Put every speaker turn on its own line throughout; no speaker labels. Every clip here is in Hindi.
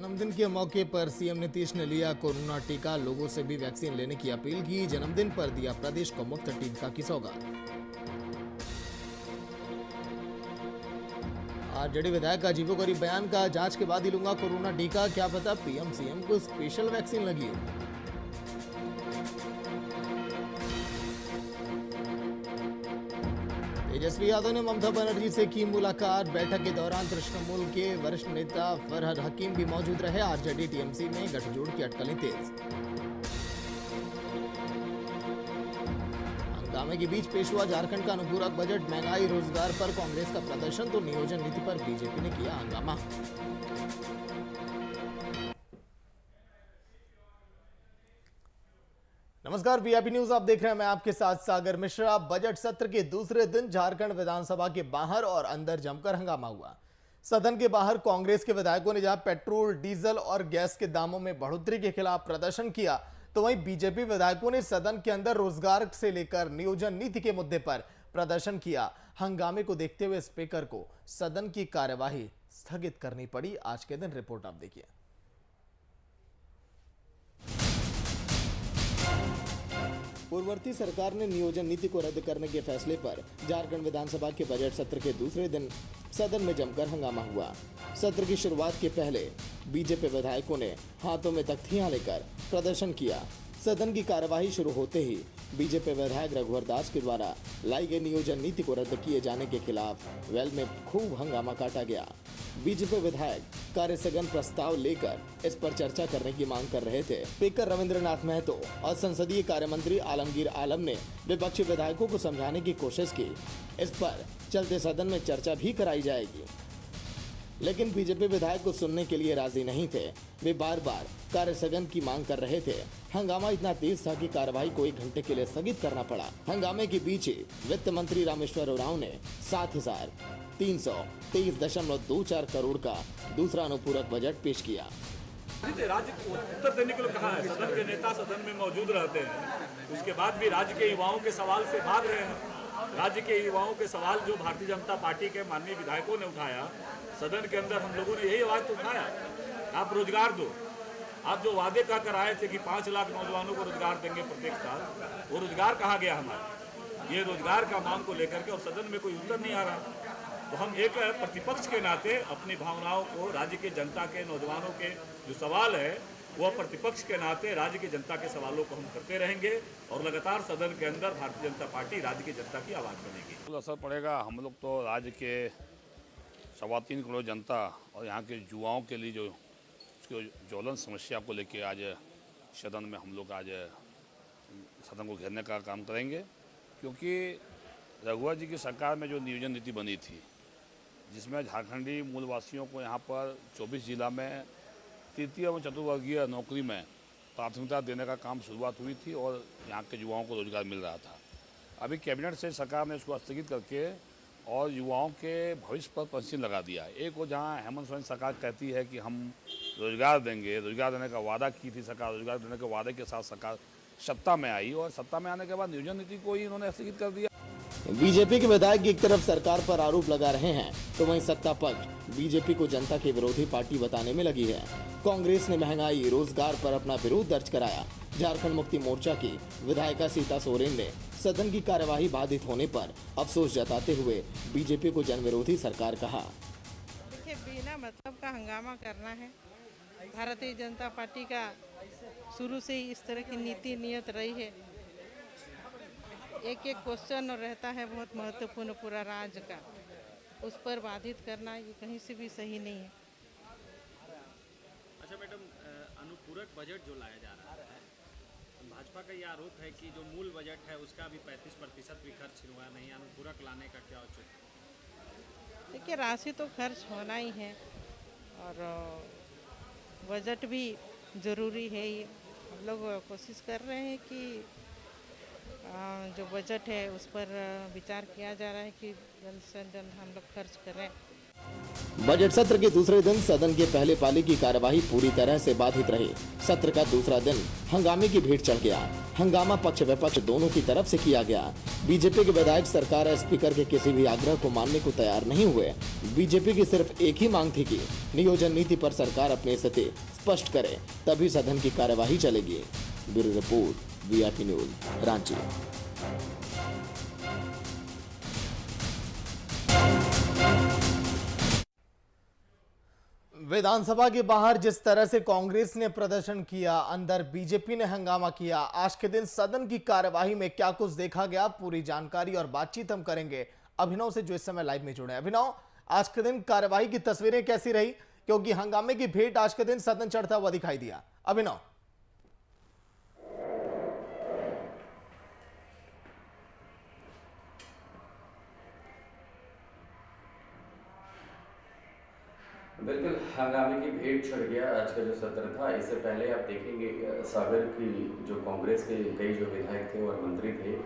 जन्मदिन के मौके पर सीएम नीतीश ने लिया कोरोना टीका। लोगों से भी वैक्सीन लेने की अपील की। जन्मदिन पर दिया प्रदेश को मुफ्त टीका की सौगात। आरजेडी विधायक का अजीबोगरीब बयान का जांच के बाद ही लूंगा कोरोना टीका। क्या पता पीएम सीएम को स्पेशल वैक्सीन लगी हो। तेजस्वी यादव ने ममता बनर्जी से की मुलाकात। बैठक के दौरान तृणमूल के वरिष्ठ नेता फरहद हकीम भी मौजूद रहे। आरजेडी टीएमसी में गठजोड़ की अटकलें तेज। हंगामे के बीच पेश हुआ झारखंड का अनुपूरक बजट। महंगाई रोजगार पर कांग्रेस का प्रदर्शन तो नियोजन नीति पर बीजेपी ने किया हंगामा। नमस्कार, वीआईपी न्यूज आप देख रहे हैं। मैं आपके साथ सागर मिश्रा। बजट सत्र के दूसरे दिन झारखंड विधानसभा के बाहर और अंदर जमकर हंगामा हुआ। सदन के बाहर कांग्रेस के विधायकों ने जहां पेट्रोल, डीजल और गैस के दामों में बढ़ोतरी के खिलाफ प्रदर्शन किया, तो वहीं बीजेपी विधायकों ने सदन के अंदर रोजगार से लेकर नियोजन नीति के मुद्दे पर प्रदर्शन किया। हंगामे को देखते हुए स्पीकर को सदन की कार्यवाही स्थगित करनी पड़ी। आज के दिन रिपोर्ट आप देखिए। पूर्ववर्ती सरकार ने नियोजन नीति को रद्द करने के फैसले पर झारखंड विधानसभा के बजट सत्र के दूसरे दिन सदन में जमकर हंगामा हुआ। सत्र की शुरुआत के पहले बीजेपी विधायकों ने हाथों में तख्तियां लेकर प्रदर्शन किया। सदन की कार्यवाही शुरू होते ही बीजेपी विधायक रघुवर दास के द्वारा लाई गई नियोजन नीति को रद्द किए जाने के खिलाफ वेल में खूब हंगामा काटा गया। बीजेपी विधायक कार्य स्थगन प्रस्ताव लेकर इस पर चर्चा करने की मांग कर रहे थे। स्पीकर रविंद्रनाथ महतो और संसदीय कार्य मंत्री आलमगीर आलम ने विपक्षी विधायकों को समझाने की कोशिश की। इस पर चलते सदन में चर्चा भी कराई जाएगी, लेकिन बीजेपी विधायक को सुनने के लिए राजी नहीं थे। वे बार बार कार्य स्थगन की मांग कर रहे थे। हंगामा इतना तेज था कि कार्यवाही को 1 घंटे के लिए स्थगित करना पड़ा। हंगामे के बीच ही वित्त मंत्री रामेश्वर उरांव ने 7,323.24 करोड़ का दूसरा अनुपूरक बजट पेश किया।
राज्य को उत्तर देने के लिए कहा है। सदन के नेता सदन में मौजूद रहते हैं, उसके बाद भी राज्य के युवाओं के सवाल से भाग रहे हैं। राज्य के युवाओं के सवाल जो भारतीय जनता पार्टी के माननीय विधायकों ने उठाया, सदन के अंदर हम लोगों ने यही आवाज तो उठाया, आप रोजगार दो। आप जो वादे का कर आए थे कि 5 लाख नौजवानों को रोजगार देंगे प्रत्येक साल, वो रोजगार कहाँ गया हमारा? ये रोजगार का मांग को लेकर के और सदन में कोई उत्तर नहीं आ रहा। तो हम एक प्रतिपक्ष के नाते अपनी भावनाओं को, राज्य के जनता के, नौजवानों के जो सवाल है, वह प्रतिपक्ष के नाते राज्य की जनता के सवालों को हम करते रहेंगे और लगातार सदन के अंदर भारतीय जनता पार्टी राज्य की जनता की आवाज़ बनेगी।
असर पड़ेगा। हम लोग तो राज्य के 3.25 करोड़ जनता और यहाँ के युवाओं के लिए जो उसकी ज्वलन समस्या को लेकर आज सदन में हम लोग आज सदन को घेरने का काम करेंगे, क्योंकि रघुवर जी की सरकार में जो नियोजन नीति बनी थी, जिसमें झारखंडी मूलवासियों को यहाँ पर 24 जिला में तृतीय एवं चतुर्वर्गीय नौकरी में प्राथमिकता देने का काम शुरुआत हुई थी और यहाँ के युवाओं को रोजगार मिल रहा था। अभी कैबिनेट से सरकार ने इसको स्थगित करके और युवाओं के भविष्य पर प्रतिबंध लगा दिया है। एक वो जहाँ हेमंत सोरेन सरकार कहती है कि हम रोजगार देंगे, रोजगार देने का वादा की थी सरकार, रोजगार देने के वादे के साथ सरकार सत्ता में आई और सत्ता में आने के बाद नियोजन नीति को ही इन्होंने स्थगित कर दिया।
बीजेपी के विधायक एक तरफ सरकार पर आरोप लगा रहे हैं, तो वहीं सत्ता पक्ष बीजेपी को जनता के विरोधी पार्टी बताने में लगी है। कांग्रेस ने महंगाई, रोजगार पर अपना विरोध दर्ज कराया। झारखंड मुक्ति मोर्चा की विधायिका सीता सोरेन ने सदन की कार्यवाही बाधित होने पर अफसोस जताते हुए बीजेपी को जन विरोधी सरकार कहा।
देखिए, बिना मतलब का हंगामा करना है। भारतीय जनता पार्टी का शुरू से ही इस तरह की नीति नियत रही है। एक क्वेश्चन रहता है बहुत महत्वपूर्ण पूरा राज्य का, उस पर बाधित करना ये कहीं से भी सही नहीं है।
अच्छा मैडम, अनुपूरक बजट जो लाया जा रहा है, भाजपा का ये आरोप है कि जो मूल बजट है उसका भी 35% भी खर्च हुआ नहीं। अनुपूरक लाने का क्या औचित्य?
देखिए, राशि तो खर्च होना ही है और बजट भी ज़रूरी है। ये हम लोग कोशिश कर रहे हैं कि जो बजट है उस पर विचार किया जा रहा है कि जल्द से जल्द हम लोग खर्च करें।
बजट सत्र के दूसरे दिन सदन के पहले पाली की कार्यवाही पूरी तरह से बाधित रही। सत्र का दूसरा दिन हंगामे की भेंट चढ़ गया। हंगामा पक्ष विपक्ष दोनों की तरफ से किया गया। बीजेपी के विधायक सरकार और स्पीकर के किसी भी आग्रह को मानने को तैयार नहीं हुए। बीजेपी की सिर्फ एक ही मांग थी कि नियोजन नीति पर सरकार अपनी स्थिति स्पष्ट करे, तभी सदन की कार्यवाही चलेगी। Bureau report, VIP news, Ranchi. विधानसभा के बाहर जिस तरह से कांग्रेस ने प्रदर्शन किया, अंदर बीजेपी ने हंगामा किया। आज के दिन सदन की कार्यवाही में क्या कुछ देखा गया, पूरी जानकारी और बातचीत हम करेंगे अभिनव से, जो इस समय लाइव में जुड़े हैं। अभिनव, आज के दिन कार्यवाही की तस्वीरें कैसी रही, क्योंकि हंगामे की भेंट आज के दिन सदन चढ़ता हुआ दिखाई दिया। अभिनव।
बिल्कुल, हंगामे की भेंट चढ़ गया आज का जो सत्र था। इससे पहले आप देखेंगे सागर की जो कांग्रेस के कई जो विधायक थे और मंत्री थे,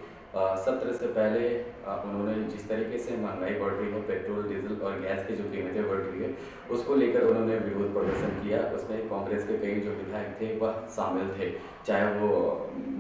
सत्र से पहले उन्होंने जिस तरीके से महंगाई बढ़ रही है, पेट्रोल डीजल और गैस की जो कीमतें बढ़ रही है, उसको लेकर उन्होंने विरोध प्रदर्शन किया। उसमें कांग्रेस के कई जो विधायक थे वह शामिल थे, चाहे वो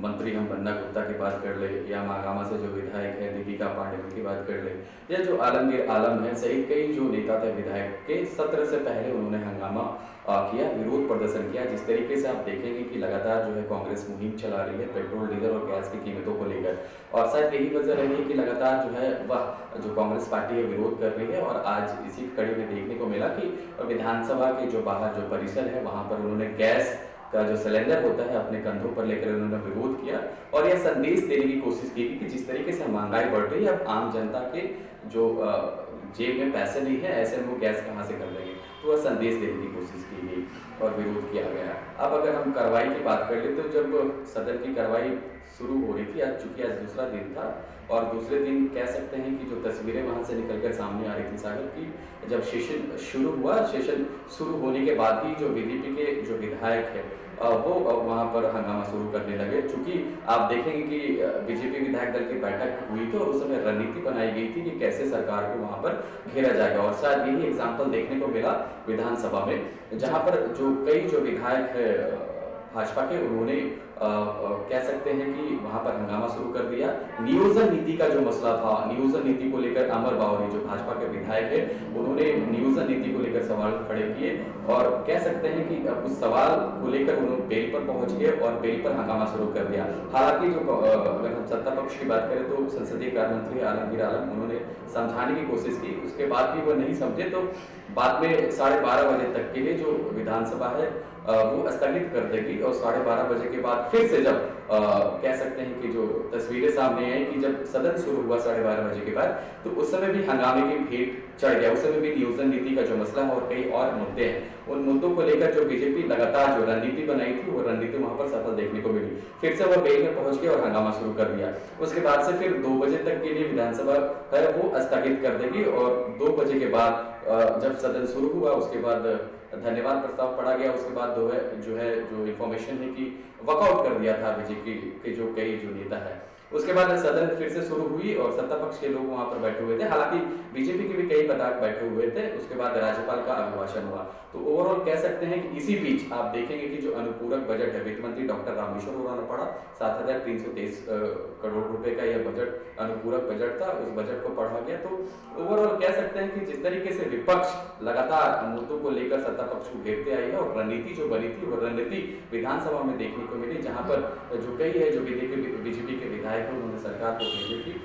मंत्री हम बन्ना गुप्ता की बात कर ले, या महागामा से जो विधायक है दीपिका पांडे की बात कर ले, या जो आलमगीर आलम है सहित कई जो नेता थे विधायक के, सत्र से पहले उन्होंने हंगामा किया, विरोध प्रदर्शन किया। जिस तरीके से आप देखेंगे कि लगातार जो है कांग्रेस मुहिम चला रही है पेट्रोल डीजल और गैस की कीमतों को लेकर, और शायद यही वजह रही है कि लगातार जो है वह जो कांग्रेस पार्टी है विरोध कर रही है। और आज इसी कड़ी में देखने को मिला कि विधानसभा के जो बाहर जो परिसर है वहां पर उन्होंने गैस का जो सिलेंडर होता है अपने कंधों पर लेकर उन्होंने विरोध किया, और यह संदेश देने की कोशिश की कि जिस तरीके से महंगाई बढ़ रही है, अब आम जनता के जो जेब में पैसे नहीं है, ऐसे में वो गैस कहाँ से कर लेंगे, तो वह संदेश देने की कोशिश की गई और विरोध किया गया। अब अगर हम कार्रवाई की बात कर ले, तो जब सदन की कार्रवाई शुरू हो रही थी, आज चूंकि आज दूसरा दिन था, और दूसरे दिन कह सकते हैं कि जो तस्वीरें वहां से निकलकर सामने आ रही थी सागर की, जब सेशन शुरू हुआ, सेशन शुरू होने के बाद ही जो बीजेपी के जो विधायक है वो वहां पर हंगामा शुरू करने लगे। चूंकि आप देखेंगे कि बीजेपी विधायक दल की बैठक हुई तो उस समय रणनीति बनाई गई थी कि कैसे सरकार को वहां पर घेरा जाएगा, और शायद यही एग्जाम्पल देखने को मिला विधानसभा में, जहां पर जो कई जो विधायक है भाजपा के, उन्होंने कह सकते हैं कि वहां पर हंगामा शुरू कर दिया। नियोजन नीति का जो मसला था, नियोजन नीति को लेकर अमर बावरी जो भाजपा के विधायक है, उन्होंने नियोजन नीति को लेकर सवाल खड़े किए, और कह सकते हैं कि अब उस सवाल को लेकर उन्होंने बेल पर पहुंच गए और बेल पर हंगामा शुरू कर दिया। हालांकि जो अगर हम सत्ता पक्ष की बात करें तो संसदीय कार्य मंत्री आलमगीर आलम, उन्होंने समझाने की कोशिश की, उसके बाद भी वो नहीं समझे, तो बाद में 12:30 बजे तक के लिए जो विधानसभा है वो स्थगित कर देगी, और 12:30 बजे के बाद फिर से जब कह सकते हैं कि जो तस्वीरें सामने आई कि जब सदन शुरू हुआ 12:30 बजे के बाद, तो उस समय भी हंगामे की भेंट चढ़ गया। उस समय भी नियोजन नीति का जो मसला है और कई और मुद्दे हैं, उन मुद्दों को लेकर जो बीजेपी लगातार जो रणनीति बनाई थी, वो रणनीति वहां पर सफल देखने को मिली। फिर से वो बेल में पहुंच गए और हंगामा शुरू कर दिया। उसके बाद से फिर 2 बजे तक के लिए विधानसभा है वो स्थगित कर देगी, और 2 बजे के बाद जब सदन शुरू हुआ उसके बाद धन्यवाद प्रस्ताव पढ़ा गया। उसके बाद जो इंफॉर्मेशन है कि वॉकआउट कर दिया था बीजेपी के जो कई जो नेता है। उसके बाद सदन फिर से शुरू हुई और सत्ता पक्ष के लोग वहां पर बैठे हुए थे, हालांकि बीजेपी के भी कई विधायक बैठे हुए थे। उसके बाद राज्यपाल का अभिभाषण हुआ। तो ओवरऑल कह सकते हैं कि इसी बीच आप देखेंगे कि जो अनुपूरक बजट है, वित्त मंत्री डॉक्टर रामेश्वर उरांव पढ़ा 7,323 करोड़ रुपए का यह बजट अनुपूरक बजट था, उस बजट को पढ़ा गया। तो ओवरऑल कह सकते हैं कि जिस तरीके से विपक्ष लगातार मुद्दों को लेकर सत्ता पक्ष को घेरते आई है, और रणनीति जो बनी थी वो रणनीति विधानसभा में देखने को मिली, जहां पर जो कई है जो बीजेपी के विधायक उन्होंने सरकार को घेरने की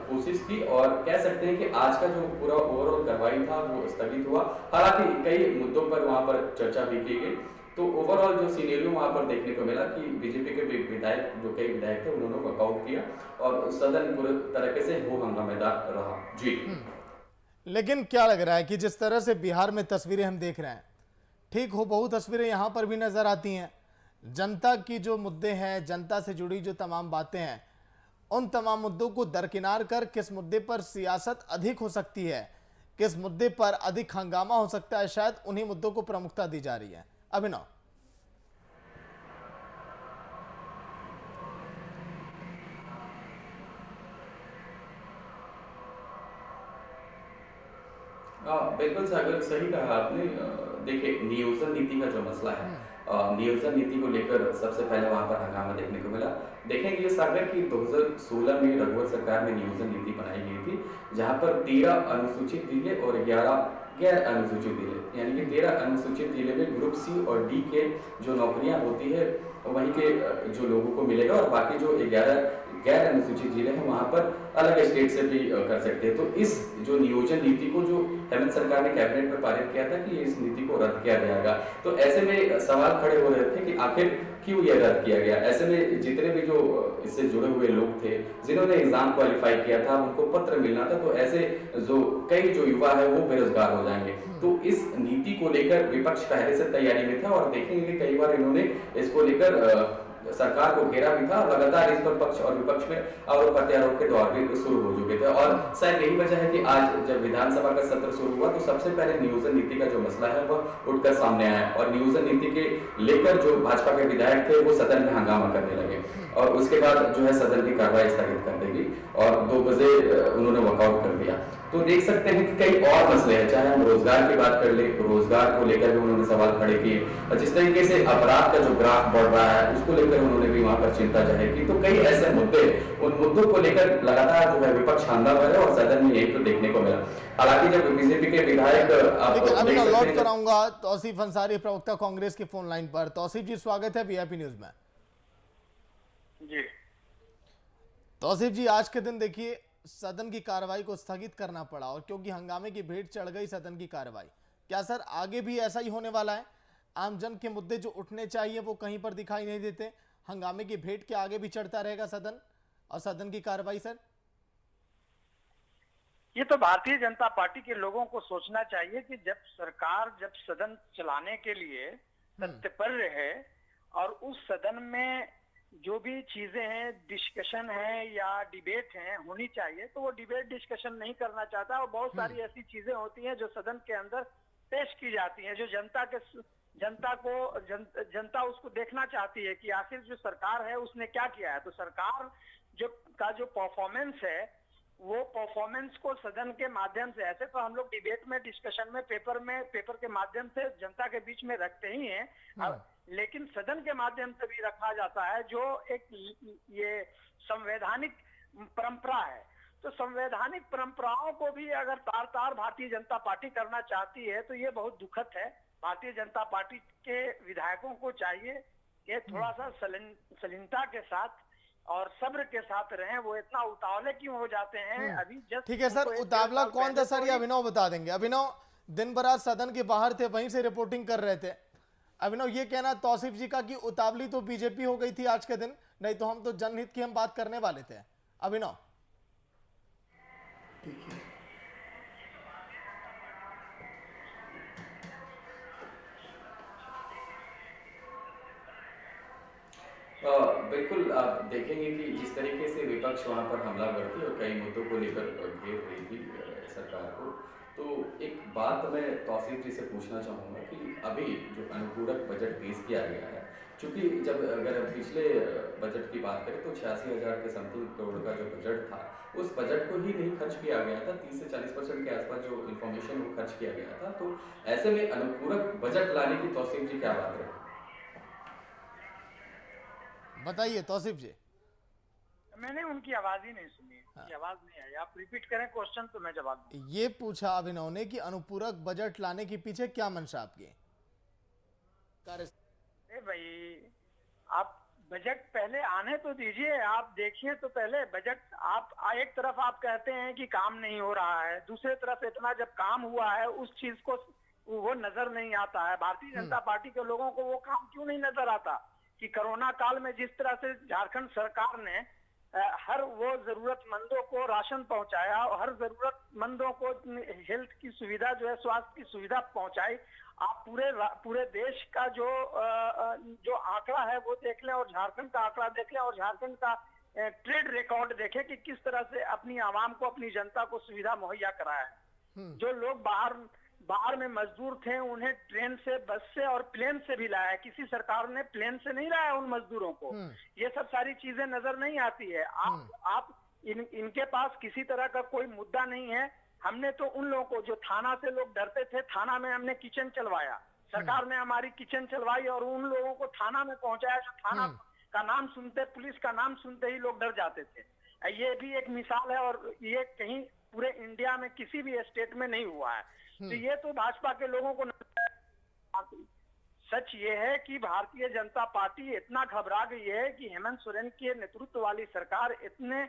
कोशिश की, और कह सकते हैं कि आज का जो पूरा ओवरऑल कार्रवाई था वो स्थगित हुआ। हालांकि कई मुद्दों पर वहां पर चर्चा भी की गई। तो ओवरऑल जो सिनेरियो वहां पर देखने को मिला कि बीजेपी के विधायक जो कई विधायक थे उन्होंने वॉकआउट किया, और सदन पूरे तरीके से हो हंगामेदार रहा। जी,
लेकिन क्या लग रहा है कि जिस तरह से बिहार में तस्वीरें हम देख रहे हैं, ठीक हो बहु तस्वीरें यहाँ पर भी नजर आती हैं। जनता की जो मुद्दे हैं, जनता से जुड़ी जो तमाम बातें हैं, उन तमाम मुद्दों को दरकिनार कर किस मुद्दे पर सियासत अधिक हो सकती है, किस मुद्दे पर अधिक हंगामा हो सकता है, शायद उन्हीं मुद्दों को प्रमुखता दी जा रही है। अभिनव।
बिल्कुल सागर, सही कहा आपने। देखिए, नियोजन नीति का जो मसला है, नियोजन नीति को लेकर सबसे पहले वहाँ पर हंगामा देखने को मिला। देखेंगे सागर की 2016 में रघुवर सरकार में नियोजन नीति बनाई गई थी, जहाँ पर 13 अनुसूचित जिले और 11 गैर अनुसूचित जिले, यानी कि 13 अनुसूचित जिले में ग्रुप सी और डी के जो नौकरियां होती है वहीं के जो लोगों को मिलेगा, और बाकी जो 11 गैर अनुसूचित जिले हैं वहां पर अलग स्टेट से भी कर सकते हैं। तो इस जो नियोजन नीति को जो हेमंत सरकार ने कैबिनेट में पारित किया था कि इस नीति को रद्द किया जाएगा, तो ऐसे में सवाल खड़े हो रहे थे कि आखिर क्यों यह रद्द किया गया। ऐसे में जितने भी जो इससे जुड़े हुए लोग थे जिन्होंने एग्जाम क्वालिफाई किया था, उनको पत्र मिलना था, तो ऐसे जो कई जो युवा है वो बेरोजगार हो जाएंगे। तो इस नीति को लेकर विपक्ष पहले से तैयारी में था, और देखेंगे कि कई बार इन्होंने इसको लेकर सरकार को घेरा भी था। लगातार इस पर पक्ष और विपक्ष में आरोप प्रत्यारोप के दौर भी शुरू हो चुके थे, और शायद यही वजह है कि आज जब विधानसभा का सत्र शुरू हुआ तो सबसे पहले नियोजन नीति का जो मसला है वह उठकर सामने आया, और नियोजन नीति के लेकर जो भाजपा के विधायक थे वो सदन में हंगामा करने लगे, और उसके बाद जो है सदन की कार्रवाई स्थगित कर दी गई और 2 बजे उन्होंने वॉकआउट कर दिया। तो देख सकते हैं कि कई और मसले हैं, चाहे हम रोजगार की बात कर ले, रोजगार को लेकर भी उन्होंने सवाल खड़े किए, और जिस तरीके से अपराध का जो ग्राफ बढ़ रहा है उसको लेकर उन्होंने भी वहां पर चिंता जाहिर की। तो कई ऐसे मुद्दे, उन मुद्दों को लेकर लगातार जो है विपक्ष हमलावर है, और सदन में यही तो देखने को मिला। हालांकि जब बीजेपी के विधायक
अभी मैं लौट कर आऊंगा तौसीफ अंसारी, प्रवक्ता कांग्रेस की फोन लाइन पर। तौसीफ जी, स्वागत है वीआईपी न्यूज में।
जी
तौसीफ जी, आज के दिन देखिए सदन की कार्रवाई को स्थगित करना पड़ा, और क्योंकि हंगामे की भेंट चढ़ गई सदन की कार्रवाई, क्या सर आगे भी ऐसा ही होने वाला है? आमजन के मुद्दे जो उठने चाहिए वो कहीं पर दिखाई नहीं देते, हंगामे की भेंट के आगे भी चढ़ता रहेगा सदन और सदन की कार्रवाई? सर,
ये तो भारतीय जनता पार्टी के लोगों को सोचना चाहिए कि जब सदन चलाने के लिए तत्पर है, और उस सदन में जो भी चीजें हैं, डिस्कशन है या डिबेट है होनी चाहिए, तो वो डिबेट डिस्कशन नहीं करना चाहता, और बहुत सारी ऐसी चीजें होती हैं जो सदन के अंदर पेश की जाती हैं, जो जनता उसको देखना चाहती है कि आखिर जो सरकार है उसने क्या किया है। तो सरकार जो परफॉर्मेंस है, वो परफॉर्मेंस को सदन के माध्यम से, ऐसे तो हम लोग डिबेट में, डिस्कशन में, पेपर के माध्यम से जनता के बीच में रखते ही हैं, लेकिन सदन के माध्यम से भी रखा जाता है, जो एक ये संवैधानिक परंपरा है। तो संवैधानिक परंपराओं को भी अगर तार भारतीय जनता पार्टी करना चाहती है तो ये बहुत दुखद है। भारतीय जनता पार्टी के विधायकों को चाहिए कि थोड़ा सा सलीनता के साथ और सब्र के साथ रहें। वो इतना उतावले क्यों हो जाते हैं? अभी जस्ट
ठीक है सर, उतावला कौन था सर, ये अभिनव बता देंगे। अभिनव दिन भर आज सदन के बाहर थे, वहीं से रिपोर्टिंग कर रहे थे। अभिनव, ये कहना तौसीफ जी का कि उतावली तो बीजेपी हो गई थी आज के दिन, नहीं तो हम तो जनहित की हम बात करने वाले थे। अभिनव,
बिल्कुल, आप देखेंगे कि जिस तरीके से विपक्ष वहां पर हमला करती और कई मुद्दों को लेकर घेर रही थी सरकार को, तो एक बात मैं तौसीफ जी से पूछना चाहूँगा कि अभी जो अनुपूरक बजट पेश किया गया है, चूँकि जब अगर पिछले बजट की बात करें तो 86,000 के समथिंग करोड़ का जो बजट था, उस बजट को ही नहीं खर्च किया गया था, 30 से 40% के आसपास जो इन्फॉर्मेशन वो खर्च किया गया था। तो ऐसे में अनुपूरक बजट लाने की तौसीफ जी क्या बात रही?
बताइए तौसीफ जी।
मैंने उनकी आवाज ही नहीं सुनी, उनकी आवाज नहीं आई। आप रिपीट करें क्वेश्चन तो मैं जवाब दूं।
ये पूछा अभिनव ने कि अनुपूरक बजट लाने के पीछे क्या मंशा आपकी?
भाई, आप बजट पहले आने तो दीजिए, आप देखिए तो पहले बजट। आप एक तरफ आप कहते हैं कि काम नहीं हो रहा है, दूसरी तरफ इतना जब काम हुआ है उस चीज को वो नजर नहीं आता है। भारतीय जनता पार्टी के लोगों को वो काम क्यों नहीं नजर आता कि कोरोना काल में जिस तरह से झारखंड सरकार ने हर वो जरूरतमंदों को राशन पहुंचाया और हर जरूरतमंदों को हेल्थ की सुविधा जो है, स्वास्थ्य की सुविधा पहुंचाई। आप पूरे देश का जो आंकड़ा है वो देख लें और झारखंड का आंकड़ा देख लें और झारखंड का ट्रेड रिकॉर्ड देखें कि किस तरह से अपनी आवाम को, अपनी जनता को सुविधा मुहैया कराया है। जो लोग बाहर में मजदूर थे उन्हें ट्रेन से, बस से और प्लेन से भी लाया। किसी सरकार ने प्लेन से नहीं लाया उन मजदूरों को। ये सब सारी चीजें नजर नहीं आती है। आप इनके पास किसी तरह का कोई मुद्दा नहीं है। हमने तो उन लोगों को, जो थाना से लोग डरते थे, थाना में हमने किचन चलवाया, सरकार ने हमारी किचन चलवाई और उन लोगों को थाना में पहुंचाया जो थाना का नाम सुनते, पुलिस का नाम सुनते ही लोग डर जाते थे। ये भी एक मिसाल है और ये कहीं पूरे इंडिया में किसी भी स्टेट में नहीं हुआ है। तो ये तो भाजपा के लोगों को सच ये है कि भारतीय जनता पार्टी इतना घबरा गई है कि हेमंत सोरेन के नेतृत्व वाली सरकार इतने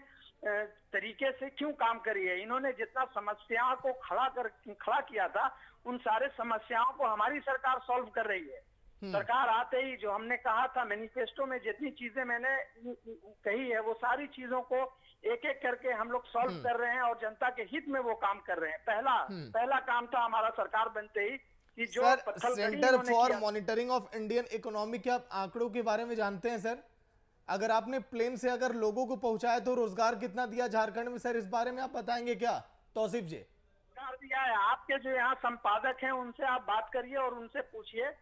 तरीके से क्यों काम करी है। इन्होंने जितना समस्याओं को खड़ा किया था, उन सारे समस्याओं को हमारी सरकार सॉल्व कर रही है। सरकार आते ही जो हमने कहा था मैनिफेस्टो में, जितनी चीजें मैंने कही है, वो सारी चीजों को एक एक करके हम लोग सॉल्व कर रहे हैं और जनता के हित में वो काम कर रहे हैं। पहला काम था हमारा सरकार बनते ही कि जो
centre for monitoring of Indian economy के आप आंकड़ों के बारे में जानते हैं सर? अगर आपने प्लेन से अगर लोगों को पहुंचाया तो रोजगार कितना दिया झारखंड में सर? इस बारे में आप बताएंगे क्या तौसीफ जी?
दिया है। आपके जो यहाँ संपादक हैं उनसे आप बात करिए और उनसे पूछिए,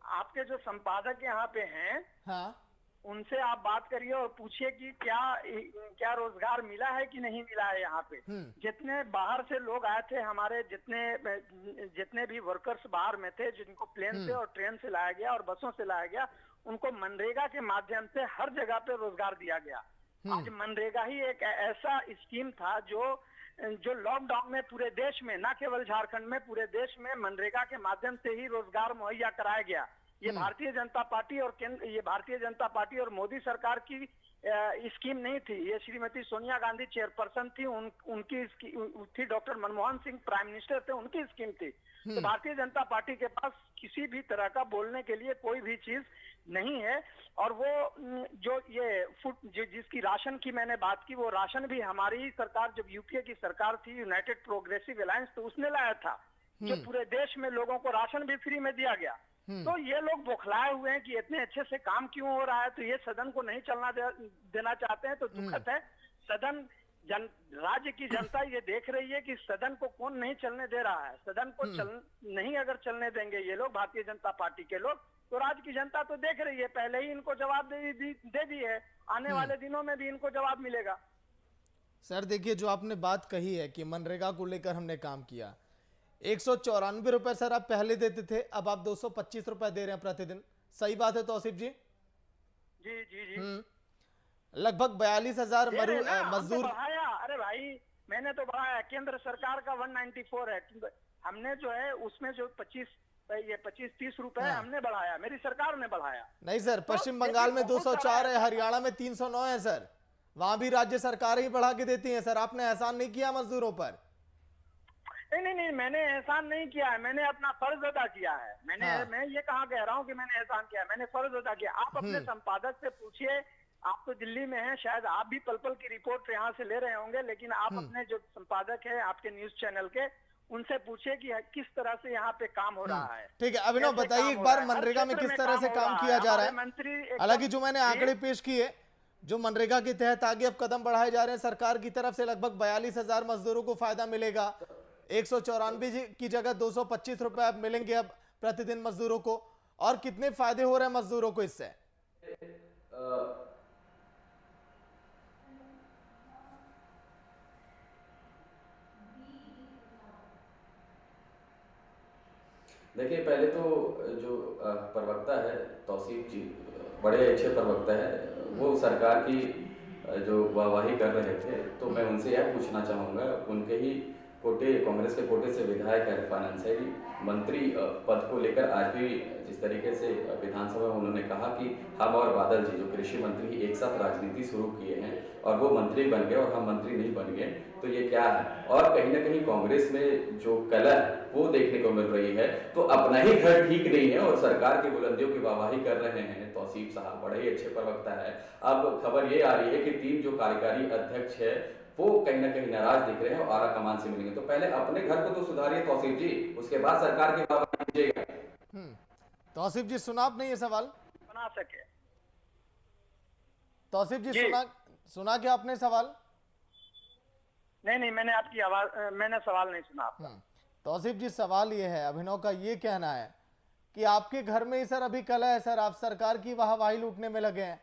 आपके जो संपादक यहाँ पे हैं, हाँ, उनसे आप बात करिए और पूछिए कि क्या रोजगार मिला है कि नहीं मिला है यहाँ पे। जितने बाहर से लोग आए थे, हमारे जितने भी वर्कर्स बाहर में थे, जिनको प्लेन से और ट्रेन से लाया गया और बसों से लाया गया, उनको मनरेगा के माध्यम से हर जगह पे रोजगार दिया गया। आज मनरेगा ही एक ऐसा स्कीम था जो लॉकडाउन में पूरे देश में, न केवल झारखंड में, पूरे देश में मनरेगा के माध्यम से ही रोजगार मुहैया कराया गया। ये भारतीय जनता पार्टी और भारतीय जनता पार्टी और मोदी सरकार की स्कीम नहीं थी। ये श्रीमती सोनिया गांधी चेयरपर्सन थी, उनकी थी, doctor Manmohan Singh prime minister थे, उनकी स्कीम थी। तो भारतीय जनता पार्टी के पास किसी भी तरह का बोलने के लिए कोई भी चीज नहीं है। और वो जिसकी राशन की मैंने बात की, वो राशन भी हमारी ही सरकार, जब यूपीए की सरकार थी, यूनाइटेड प्रोग्रेसिव अलायंस, तो उसने लाया था, जो पूरे देश में लोगों को राशन भी फ्री में दिया गया। तो ये लोग बौखलाए हुए हैं कि इतने अच्छे से काम क्यों हो रहा है, तो ये सदन को नहीं चलना देना चाहते हैं। तो दुखद है, सदन राज्य की जनता ये देख रही है कि सदन को कौन नहीं चलने दे रहा है। सदन को नहीं अगर चलने देंगे ये लोग, भारतीय जनता पार्टी के लोग, तो राज्य की जनता तो देख रही है, पहले ही इनको जवाब दे दी है, आने वाले दिनों में भी इनको जवाब मिलेगा।
सर देखिए, जो आपने बात कही है कि मनरेगा को लेकर हमने काम किया, 194 रुपए सर आप पहले देते थे, अब आप 225 रुपए दे रहे हैं प्रतिदिन, सही बात है तौसीफ जी?
जी जी जी।
लगभग 42,000 मजदूर।
अरे भाई, मैंने तो बढ़ाया, केंद्र सरकार का 194 है, हमने जो है उसमें जो 25-30 रुपए हमने बढ़ाया, मेरी सरकार ने बढ़ाया।
नहीं सर, पश्चिम बंगाल में 204 है, हरियाणा में 309 है सर, वहां भी राज्य सरकार ही बढ़ा के देती है सर। आपने एहसान नहीं किया मजदूरों पर?
नहीं, मैंने एहसान नहीं किया है, मैंने अपना फर्ज अदा किया है। मैं ये कहाँ कह रहा हूँ कि मैंने एहसान किया है, मैंने फर्ज अदा किया। आप अपने संपादक से पूछिए, आप तो दिल्ली में हैं, शायद आप भी पल पल की रिपोर्ट यहाँ से ले रहे होंगे, लेकिन आप अपने जो संपादक है आपके न्यूज चैनल के, उनसे पूछिए कि किस तरह से यहाँ पे काम हो रहा है।
ठीक है अभिनव, बताइए एक बार मनरेगा में किस तरह से काम किया जा रहा है? हालांकि जो मैंने आंकड़े पेश किए, जो मनरेगा के तहत आगे अब कदम बढ़ाए जा रहे हैं सरकार की तरफ से, लगभग 42,000 मजदूरों को फायदा मिलेगा। 194 की जगह 225 रुपए अब मिलेंगे अब प्रतिदिन मजदूरों को। और कितने फायदे हो रहे हैं मजदूरों को इससे?
देखिए, पहले तो जो प्रवक्ता है तौसीफ जी, बड़े अच्छे प्रवक्ता है, वो सरकार की जो वाहवाही कर रहे थे, तो मैं उनसे यह पूछना चाहूँगा, उनके ही कोटे, कांग्रेस के कोटे से विधायक है इरफान अंसारी, मंत्री पद को लेकर आज भी जिस तरीके से विधानसभा में उन्होंने कहा कि हम और बादल जी जो कृषि मंत्री एक साथ राजनीति शुरू किए हैं और वो मंत्री बन गए और हम मंत्री नहीं बन गए, तो ये क्या है? और कहीं ना कहीं कांग्रेस में जो कलह वो देखने को मिल रही है, तो अपना ही घर ठीक नहीं है और सरकार की बुलंदियों की वाहवाही कर रहे हैं तौसीफ साहब, बड़े ही अच्छे प्रवक्ता है। अब खबर ये आ रही है कि 3 जो कार्यकारी अध्यक्ष है वो कहीं ना कहीं नाराज दिख रहे हैं और आरा कमान से मिलेंगे। तो पहले अपने घर को तो सुधारिए तौसीफ जी, उसके बाद सरकार की वाहवाही कीजिएगा।
तौसीफ जी सुना आपने ये सवाल?
बना सके
तौसीफ जी सुना क्या आपने सवाल?
नहीं, मैंने आपकी आवाज, मैंने सवाल नहीं सुना आपका।
तौसीफ जी सवाल ये है, अभिनव का ये कहना है कि आपके घर में ही सर अभी कलह है सर, आप सरकार की वाहवाही लूटने में लगे हैं।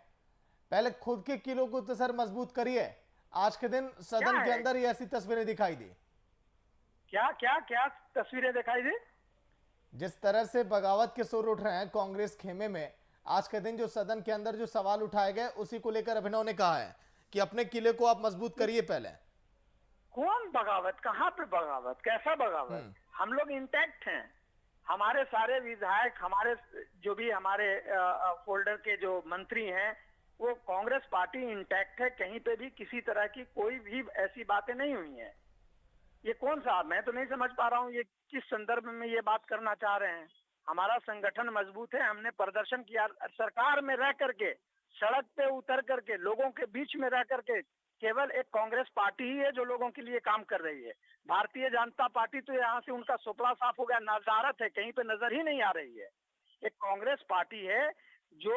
पहले खुद के किलो को तो सर मजबूत करिए। आज के दिन सदन के अंदर ही ऐसी तस्वीरें दिखाई दी।
क्या क्या क्या तस्वीरें दिखाई दी?
जिस तरह से बगावत के सुर उठ रहे हैं कांग्रेस खेमे में, आज के दिन जो सदन के अंदर जो सवाल उठाए गए उसी को लेकर अभिनव ने कहा है कि अपने किले को आप मजबूत करिए पहले।
कौन बगावत? कहाँ पे बगावत? कैसा बगावत? हम लोग इंटैक्ट हैं। हमारे सारे विधायक, हमारे जो भी हमारे फोल्डर के जो मंत्री हैं, वो कांग्रेस पार्टी इंटैक्ट है। कहीं पे भी किसी तरह की कोई भी ऐसी बातें नहीं हुई हैं। ये कौन सा, मैं तो नहीं समझ पा रहा हूँ ये किस संदर्भ में ये बात करना चाह रहे हैं। हमारा संगठन मजबूत है, हमने प्रदर्शन किया सरकार में रह करके, सड़क पे उतर करके, लोगों के बीच में रह करके। केवल एक कांग्रेस पार्टी ही है जो लोगों के लिए काम कर रही है। भारतीय जनता पार्टी तो यहाँ से उनका सुपड़ा साफ हो गया, नजारत है, कहीं पे नजर ही नहीं आ रही है। एक कांग्रेस पार्टी है जो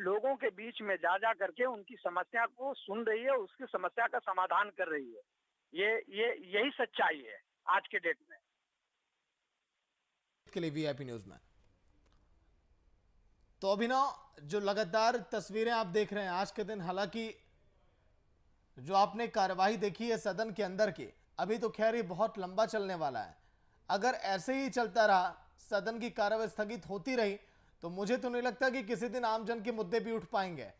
लोगों के बीच में जा जा करके उनकी समस्या को सुन रही है, उसकी समस्या का समाधान कर रही है। यही सच्चाई है आज के डेट में।
के लिए वीआईपी न्यूज में तो अभिनव, जो लगातार तस्वीरें आप देख रहे हैं आज के दिन, हालांकि जो आपने कार्यवाही देखी है सदन के अंदर की, अभी तो खैर ये बहुत लंबा चलने वाला है। अगर ऐसे ही चलता रहा, सदन की कार्यवाही स्थगित होती रही, तो मुझे तो नहीं लगता कि किसी दिन आमजन के मुद्दे भी उठ पाएंगे।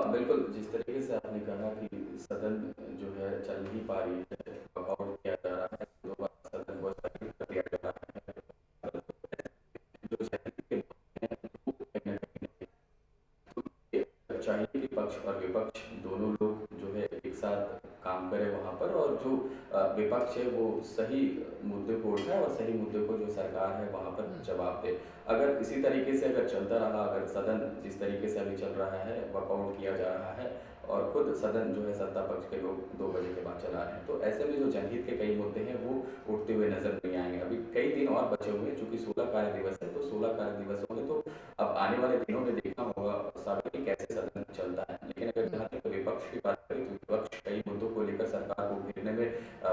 बिल्कुल, जिस तरीके से आपने कहा कि सदन जो है चल नहीं पा रही है, वॉकआउट किया जा रहा है, 2 बार सदन को स्थगित कर दिया जा रहा है, जो चाहिए कि पक्ष और विपक्ष दोनों लोग जो है एक साथ काम करें वहाँ पर, और जो विपक्ष है वो सही मुद्दे को उठाए और सही मुद्दे को जो सरकार है वहाँ पर जवाब दे। अगर इसी तरीके से अगर चलता रहा, अगर सदन जिस तरीके से अभी चल रहा है, वॉकआउट किया जा रहा है और खुद सदन जो है सत्ता पक्ष के लोग 2 बजे के बाद चला रहे हैं, तो ऐसे में जो जनहित के कई मुद्दे हैं वो उठते हुए नजर नहीं आएंगे। अभी कई दिन और बचे हुए, चूंकि 16 कार्य दिवस है, तो 16 कार्य दिवस होंगे, तो अब आने वाले दिनों में देखना होगा साबित कि कैसे सदन चलता है। लेकिन अगर जहाँ तक विपक्ष की बात करें, तो विपक्ष कई मुद्दों को लेकर सरकार को घेरने में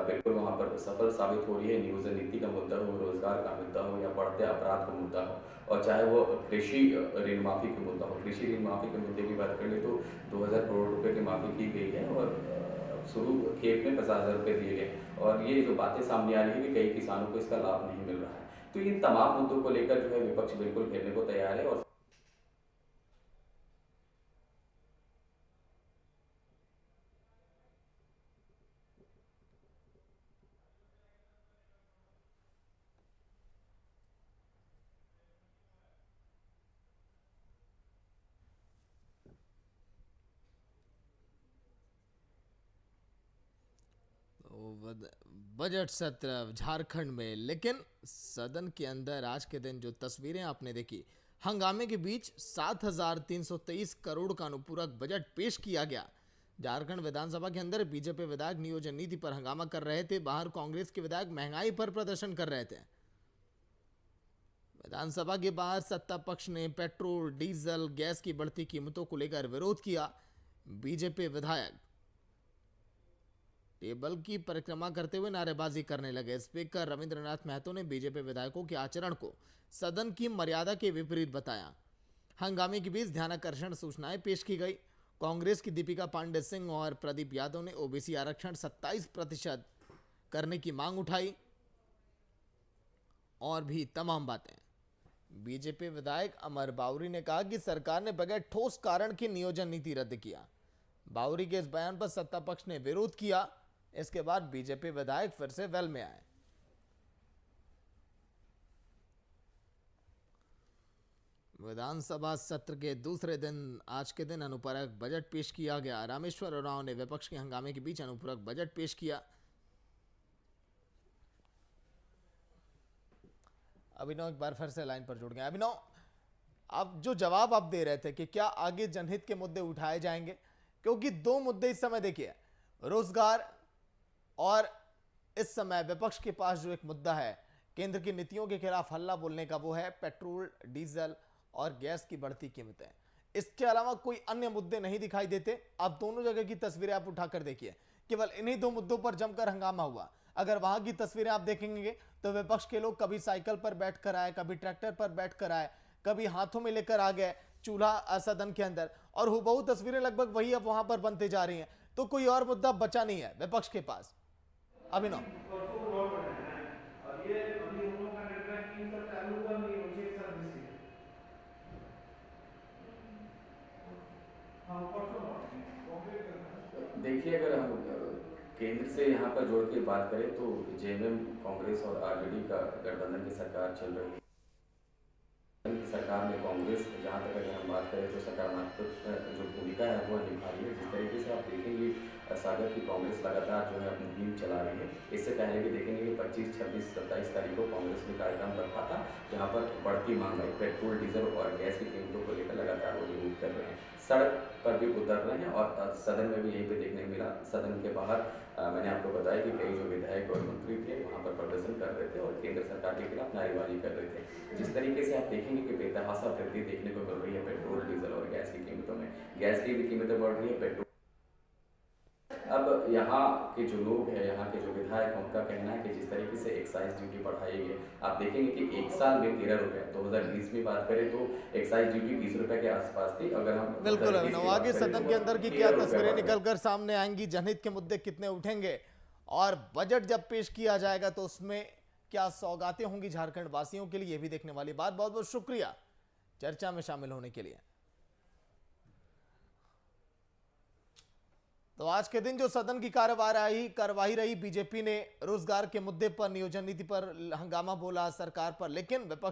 बिल्कुल वहाँ पर सफल साबित हो रही है। नियोजन नीति का मुद्दा हो, रोजगार का मुद्दा हो या बढ़ते अपराध का मुद्दा हो, और चाहे वो कृषि ऋण माफी का मुद्दा हो। कृषि ऋण माफी के मुद्दे की बात कर ले तो 2000 करोड़ रुपए की माफी की गई है और शुरू खेत में 50,000 रुपए दिए गए, और ये जो बातें सामने आ रही है कि कई किसानों को इसका लाभ नहीं मिल रहा है। तो इन तमाम मुद्दों को लेकर जो है विपक्ष बिल्कुल घेरने को तैयार है। और
बजट सत्र झारखंड में, लेकिन सदन के अंदर आज के दिन जो तस्वीरें आपने देखी, हंगामे के बीच 7,323 करोड़ का अनुपूरक बजट पेश किया गया। झारखंड विधानसभा के अंदर बीजेपी विधायक नियोजन नीति पर हंगामा कर रहे थे, बाहर कांग्रेस के विधायक महंगाई पर प्रदर्शन कर रहे थे। विधानसभा के बाहर सत्ता पक्ष ने पेट्रोल, डीजल, गैस की बढ़ती कीमतों को लेकर विरोध किया। बीजेपी विधायक टेबल की परिक्रमा करते हुए नारेबाजी करने लगे। स्पीकर रविंद्रनाथ महतो ने बीजेपी विधायकों के आचरण को सदन की मर्यादा के विपरीत बताया। हंगामे के बीच ध्यानाकर्षण सूचनाएं पेश की गई। कांग्रेस की दीपिका पांडे सिंह और प्रदीप यादव ने ओबीसी आरक्षण 27% करने की मांग उठाई और भी तमाम बातें। बीजेपी विधायक अमर बाउरी ने कहा कि सरकार ने बगैर ठोस कारण की नियोजन नीति रद्द किया। बाउरी के इस बयान पर सत्ता पक्ष ने विरोध किया। इसके बाद बीजेपी विधायक फिर से वेल में आए। विधानसभा सत्र के दूसरे दिन आज के दिन अनुपूरक बजट पेश किया गया। रामेश्वर उरांव ने विपक्ष के हंगामे के बीच अनुपूरक बजट पेश किया। अभिनव एक बार फिर से लाइन पर जुड़ गए। अभिनव, आप जो जवाब आप दे रहे थे कि क्या आगे जनहित के मुद्दे उठाए जाएंगे, क्योंकि 2 मुद्दे इस समय देखिए, रोजगार और इस समय विपक्ष के पास जो एक मुद्दा है केंद्र की नीतियों के खिलाफ हल्ला बोलने का, वो है पेट्रोल, डीजल और गैस की बढ़ती कीमतें। इसके अलावा कोई अन्य मुद्दे नहीं दिखाई देते। आप दोनों जगह की तस्वीरें आप उठाकर देखिए केवल इन्हीं दो मुद्दों पर जमकर हंगामा हुआ। अगर वहां की तस्वीरें आप देखेंगे तो विपक्ष के लोग कभी साइकिल पर बैठकर आए, कभी ट्रैक्टर पर बैठकर आए, कभी हाथों में लेकर आ गए चूल्हा सदन के अंदर, और हुबहू तस्वीरें लगभग वही अब वहां पर बनते जा रही हैं। तो कोई और मुद्दा बचा नहीं है विपक्ष के पास। अभिनव,
देखिए, अगर हम केंद्र से यहाँ पर जोड़ के बात करें तो जेएमएम, कांग्रेस और आरजेडी का गठबंधन की सरकार चल रही है। सरकार में कांग्रेस, जहाँ तक अगर हम बात करें तो सकारात्मक जो भूमिका है वो निभा रही है। जिस तरीके से आप देखेंगे सागर की कांग्रेस लगातार जो है अपनी मुहिम चला रही है। इससे पहले भी देखेंगे कि 25, 26, 27 तारीख को कांग्रेस ने कार्यक्रम रखा था, जहाँ पर बढ़ती महंगाई, पेट्रोल, डीजल और गैस की कीमतों को लेकर लगातार वो विरोध कर रहे हैं। सड़क पर भी उतर रहे हैं और सदन में भी यहीं पे देखने को मिला। सदन के बाहर मैंने आपको बताया कि कई जो विधायक और मंत्री थे वहाँ पर प्रदर्शन कर रहे थे और केंद्र सरकार के खिलाफ नारेबाजी कर रहे थे। जिस तरीके से आप देखेंगे कि बेतहाशा वृद्धि देखने को मिल रही है पेट्रोल, डीजल और गैस की कीमतों में। गैस की भी कीमतें बढ़ रही है, पेट्रोल। अब यहाँ के जो लोग हैं, यहाँ के जो विधायक हैं, उनका कहना है कि जिस तरीके से एक्साइज ड्यूटी बढ़ाई गई, आप देखेंगे कि एक साल में 13 रुपये, 2020 में बात करें तो एक्साइज ड्यूटी 20 रुपये के आसपास थी। अगर हम
बिल्कुल अभिनव, आगे सदन के अंदर की क्या तस्वीरें निकलकर सामने आएंगी, जनहित के मुद्दे कितने उठेंगे, और बजट जब पेश किया जाएगा तो उसमें क्या सौगातें होंगी झारखंड वासियों के लिए, यह भी देखने वाली बात। बहुत बहुत शुक्रिया चर्चा में शामिल होने के लिए। तो आज के दिन जो सदन की कार्यवाही रही, बीजेपी ने रोजगार के मुद्दे पर, नियोजन नीति पर हंगामा बोला सरकार पर, लेकिन विपक्ष